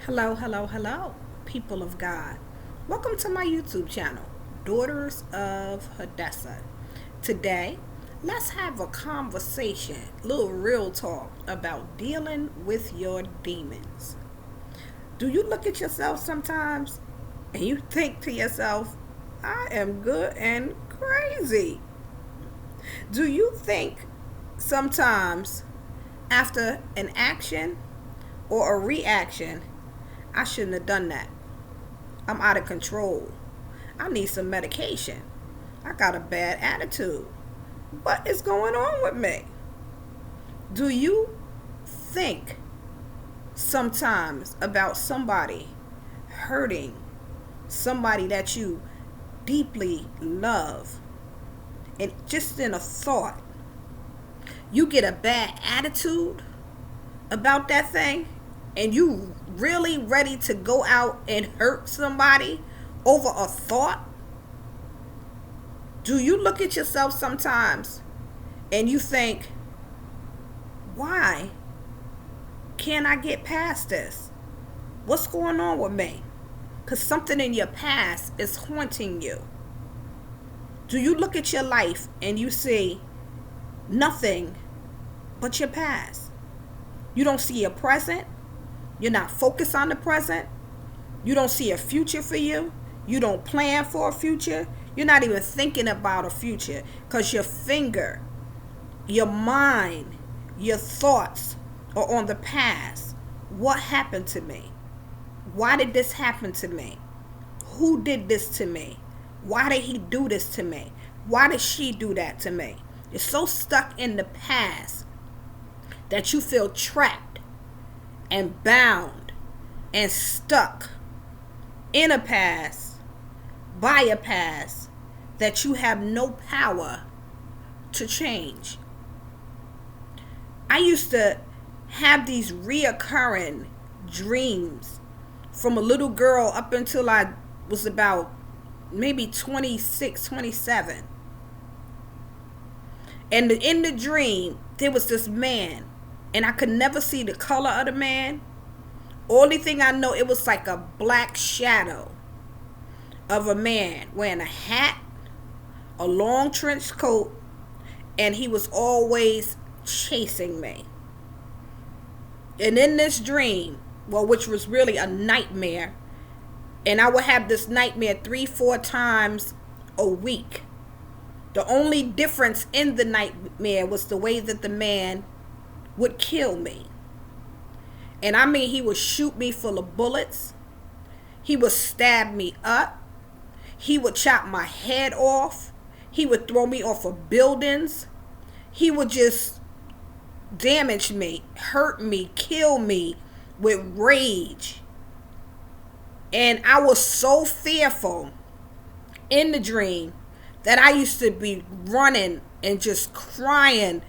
Hello, hello, hello, people of God. Welcome to my YouTube channel, Daughters of Hadessah. Today, let's have a conversation, a little real talk about dealing with your demons. Do you look at yourself sometimes and you think to yourself, I am good and crazy? Do you think sometimes after an action or a reaction, I shouldn't have done that? I'm out of control. I need some medication. I got a bad attitude. What is going on with me? Do you think sometimes about somebody hurting somebody that you deeply love, and just in a thought, you get a bad attitude about that thing, and you really ready to go out and hurt somebody over a thought? Do you look at yourself sometimes and you think, why can't I get past this? What's going on with me? Because something in your past is haunting you. Do you look at your life and you see nothing but your past? You don't see your present. You're not focused on the present. You don't see a future for you. You don't plan for a future. You're not even thinking about a future because your finger, your mind, your thoughts are on the past. What happened to me? Why did this happen to me? Who did this to me? Why did he do this to me? Why did she do that to me? You're so stuck in the past that you feel trapped and bound and stuck in a past, by a past that you have no power to change. I used to have these reoccurring dreams from a little girl up until I was about maybe 26, 27. And in the dream, there was this man, and I could never see the color of the man. Only thing I know, it was like a black shadow of a man wearing a hat, a long trench coat, and he was always chasing me. And in this dream, well, which was really a nightmare, and I would have this nightmare 3-4 times a week. The only difference in the nightmare was the way that the man would kill me. And I mean, he would shoot me full of bullets. He would stab me up. He would chop my head off. He would throw me off of buildings. He would just damage me, hurt me, kill me with rage. And I was so fearful in the dream that I used to be running and just crying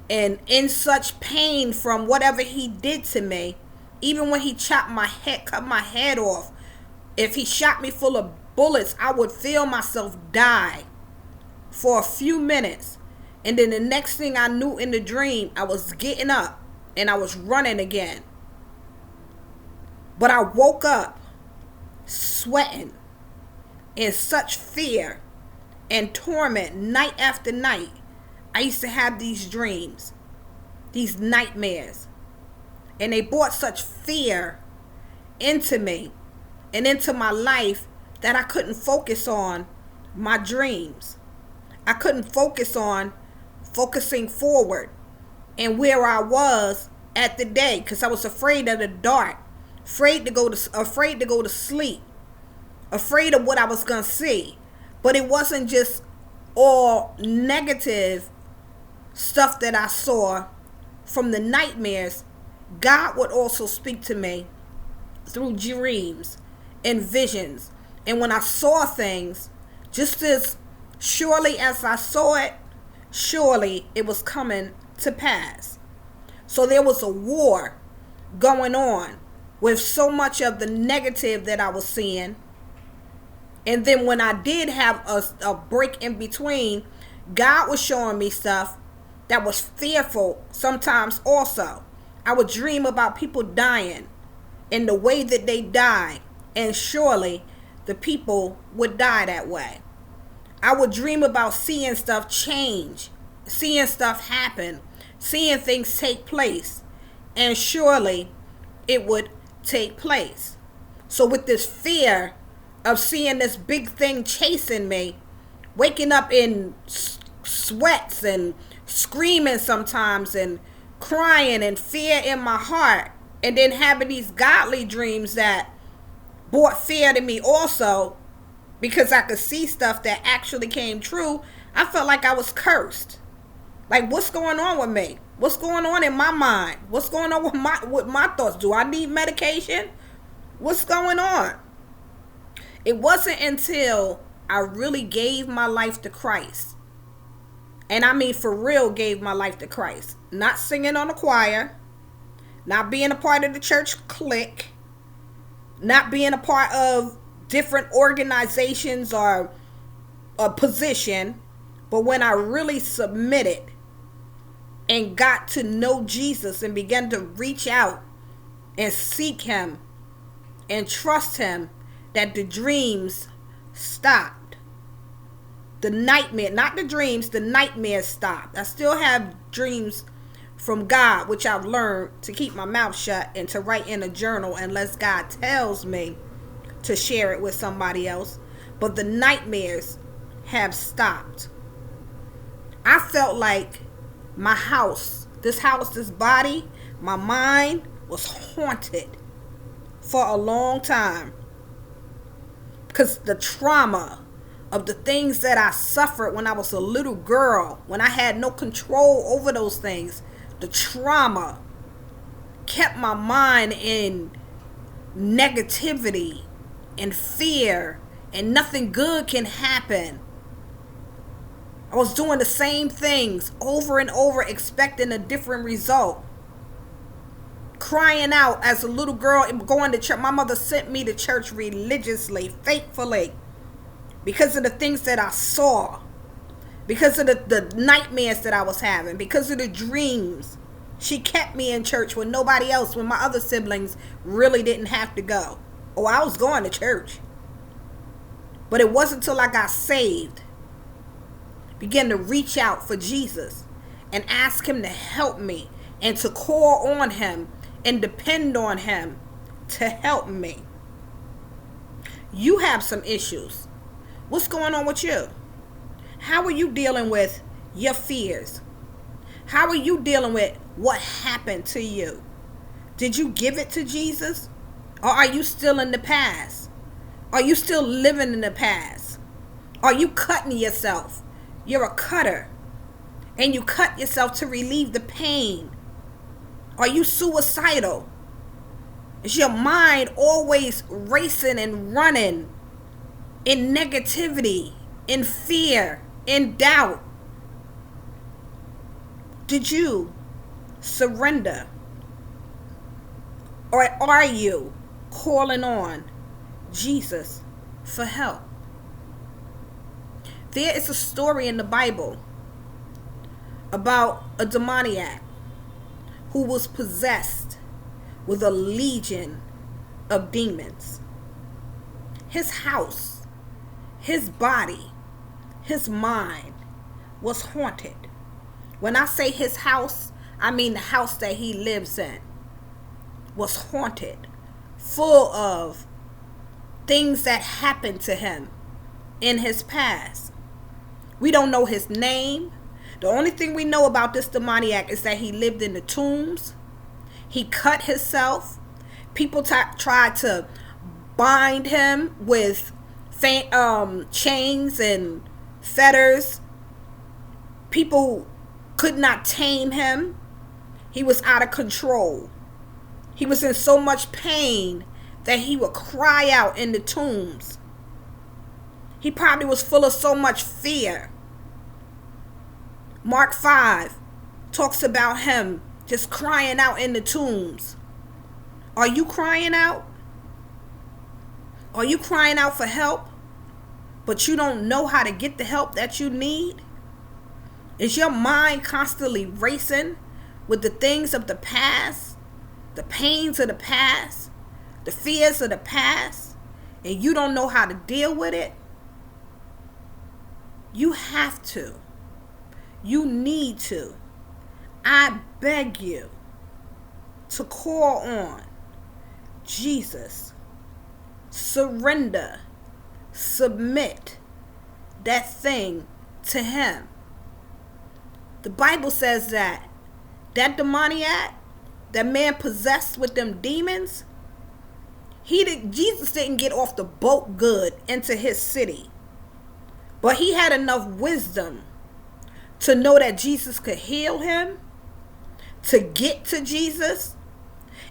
and in such pain from whatever he did to me. Even when he chopped my head, cut my head off, if he shot me full of bullets, I would feel myself die for a few minutes. And then the next thing I knew in the dream, I was getting up and I was running again. But I woke up sweating in such fear and torment night after night. I used to have these dreams, these nightmares, and they brought such fear into me and into my life that I couldn't focus on my dreams. I couldn't focus on focusing forward and where I was at the day, because I was afraid of the dark, afraid to go to sleep, afraid of what I was going to see. But it wasn't just all negative stuff that I saw from the nightmares. God would also speak to me through dreams and visions. And when I saw things, just as surely as I saw it, surely it was coming to pass. So there was a war going on with so much of the negative that I was seeing. And then when I did have a break in between, God was showing me stuff that was fearful sometimes also. I would dream about people dying in the way that they died, and surely the people would die that way. I would dream about seeing stuff change, seeing stuff happen, seeing things take place, and surely it would take place. So with this fear of seeing this big thing chasing me, waking up in sweats and screaming sometimes and crying and fear in my heart, and then having these godly dreams that brought fear to me also, because I could see stuff that actually came true, I felt like I was cursed. Like, what's going on with me? What's going on in my mind? What's going on with my thoughts? Do I need medication? What's going on? It wasn't until I really gave my life to Christ, and I mean for real gave my life to Christ, not singing on a choir, not being a part of the church clique, not being a part of different organizations or a position, but when I really submitted and got to know Jesus and began to reach out and seek him and trust him, that the dreams stopped. The nightmare, not the dreams, the nightmares stopped. I still have dreams from God, which I've learned to keep my mouth shut and to write in a journal unless God tells me to share it with somebody else. But the nightmares have stopped. I felt like my house, this body, my mind was haunted for a long time, because the trauma of the things that I suffered when I was a little girl, when I had no control over those things, the trauma kept my mind in negativity and fear, and nothing good can happen. I was doing the same things over and over, expecting a different result. Crying out as a little girl, going to church. My mother sent me to church religiously, faithfully, because of the things that I saw, because of the nightmares that I was having, because of the dreams. She kept me in church when nobody else, when my other siblings really didn't have to go. Oh, I was going to church. But it wasn't until I got saved, began to reach out for Jesus and ask him to help me and to call on him and depend on him to help me. You have some issues. What's going on with you? How are you dealing with your fears? How are you dealing with what happened to you? Did you give it to Jesus? Or are you still in the past? Are you still living in the past? Are you cutting yourself? You're a cutter, and you cut yourself to relieve the pain. Are you suicidal? Is your mind always racing and running in negativity, in fear, in doubt? Did you surrender? Or are you calling on Jesus for help? There is a story in the Bible about a demoniac who was possessed with a legion of demons. His house, his body, his mind was haunted. When I say his house, I mean the house that he lives in was haunted, full of things that happened to him in his past. We don't know his name. The only thing we know about this demoniac is that he lived in the tombs. He cut himself. People tried to bind him with chains and fetters. People could not tame him. He was out of control. He was in so much pain that he would cry out in the tombs. He probably was full of so much fear. Mark 5 talks about him just crying out in the tombs. Are you crying out? Are you crying out for help, but you don't know how to get the help that you need? Is your mind constantly racing with the things of the past, the pains of the past, the fears of the past, and you don't know how to deal with it, you have to. You need to. I beg you to call on Jesus. Surrender. Submit that thing to him. The Bible says that demoniac, that man possessed with them demons, Jesus didn't get off the boat good into his city. But he had enough wisdom to know that Jesus could heal him, to get to Jesus.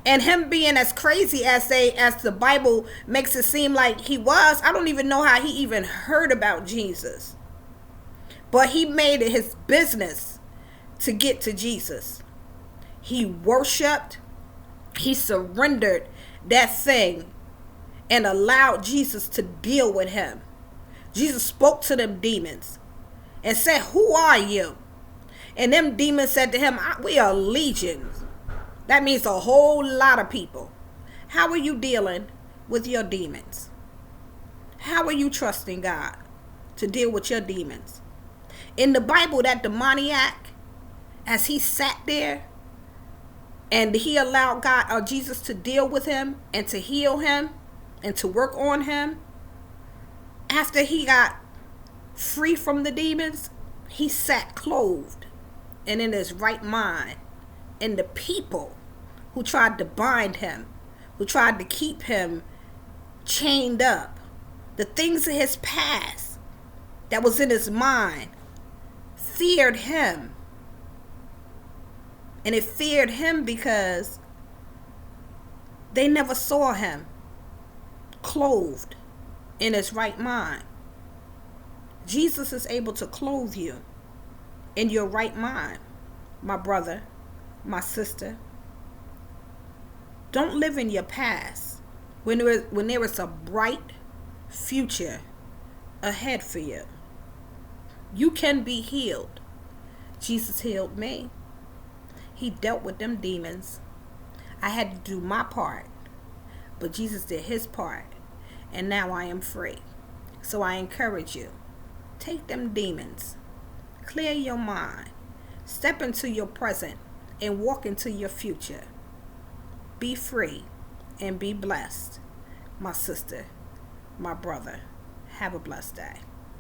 And him being as crazy as the Bible makes it seem like he was, I don't even know how he even heard about Jesus. But he made it his business to get to Jesus. He worshiped, he surrendered that thing and allowed Jesus to deal with him. Jesus spoke to them demons and said, "Who are you?" And them demons said to him, "We are legions." That means a whole lot of people. How are you dealing with your demons? How are you trusting God to deal with your demons? In the Bible, that demoniac, as he sat there and he allowed God or Jesus to deal with him and to heal him and to work on him, after he got free from the demons, he sat clothed and in his right mind. And the people who tried to bind him, who tried to keep him chained up, the things of his past that was in his mind, feared him. And it feared him because they never saw him clothed in his right mind. Jesus is able to clothe you in your right mind, my brother, my sister. Don't live in your past when there is a bright future ahead for you. You can be healed. Jesus healed me. He dealt with them demons. I had to do my part, but Jesus did his part, and now I am free. So I encourage you, take them demons, clear your mind, step into your present, and walk into your future. Be free and be blessed, my sister, my brother. Have a blessed day.